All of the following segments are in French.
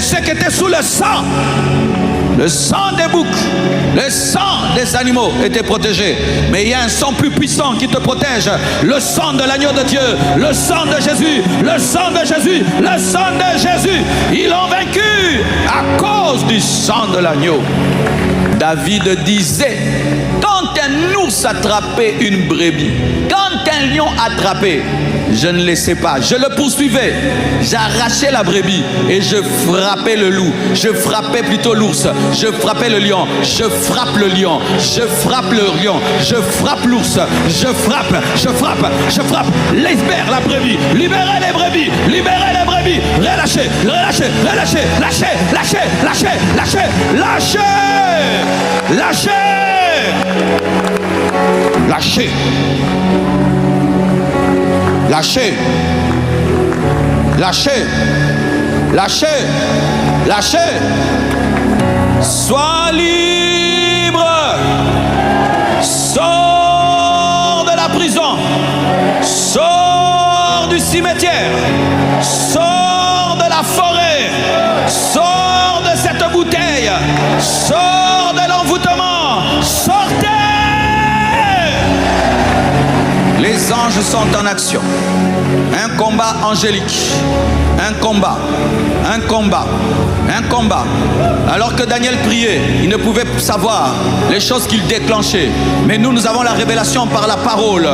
ceux qui étaient sous le sang des boucs, le sang des animaux était protégé. Mais il y a un sang plus puissant qui te protège. Le sang de l'agneau de Dieu, le sang de Jésus, le sang de Jésus, le sang de Jésus. Ils l'ont vaincu à cause du sang de l'agneau. David disait, quand un ours attrapait une brebis, quand un lion attrapait, je ne laissais pas, je le poursuivais, j'arrachais la brebis et je frappais le loup, je frappais plutôt l'ours, je frappais le lion, je frappe le lion, je frappe le lion, je frappe l'ours, je frappe, libère la brebis, libérez les brebis, relâchez, lâchez, sois libre, sors de la prison, sors du cimetière, sors de la forêt, sors de cette bouteille, sors de l'envoûtement, sortez! Les anges sont en action. Un combat angélique. Un combat. Alors que Daniel priait, il ne pouvait savoir les choses qu'il déclenchait. Mais nous avons la révélation par la parole.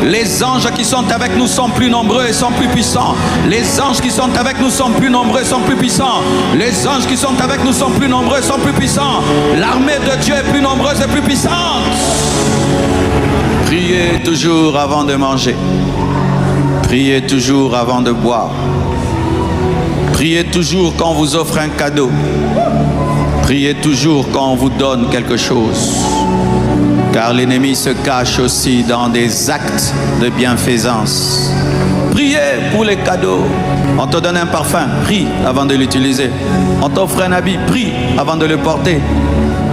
Les anges qui sont avec nous sont plus nombreux et sont plus puissants. Les anges qui sont avec nous sont plus nombreux et sont plus puissants. Les anges qui sont avec nous sont plus nombreux et sont plus puissants. L'armée de Dieu est plus nombreuse et plus puissante. Priez toujours avant de manger. Priez toujours avant de boire. Priez toujours quand on vous offre un cadeau. Priez toujours quand on vous donne quelque chose. Car l'ennemi se cache aussi dans des actes de bienfaisance. Priez pour les cadeaux. On te donne un parfum, prie avant de l'utiliser. On t'offre un habit, prie avant de le porter.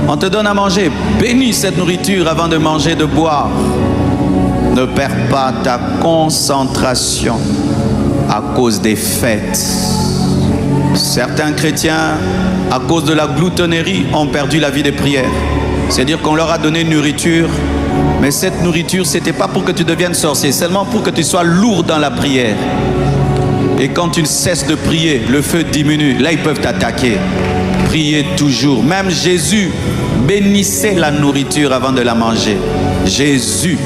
On te donne à manger, bénis cette nourriture avant de manger, de boire. Ne perds pas ta concentration à cause des fêtes. Certains chrétiens, à cause de la gloutonnerie, ont perdu la vie des prières. C'est-à-dire qu'on leur a donné une nourriture, mais cette nourriture, ce n'était pas pour que tu deviennes sorcier, seulement pour que tu sois lourd dans la prière. Et quand tu cesses de prier, le feu diminue. Là, ils peuvent t'attaquer. Priez toujours. Même Jésus bénissait la nourriture avant de la manger. Jésus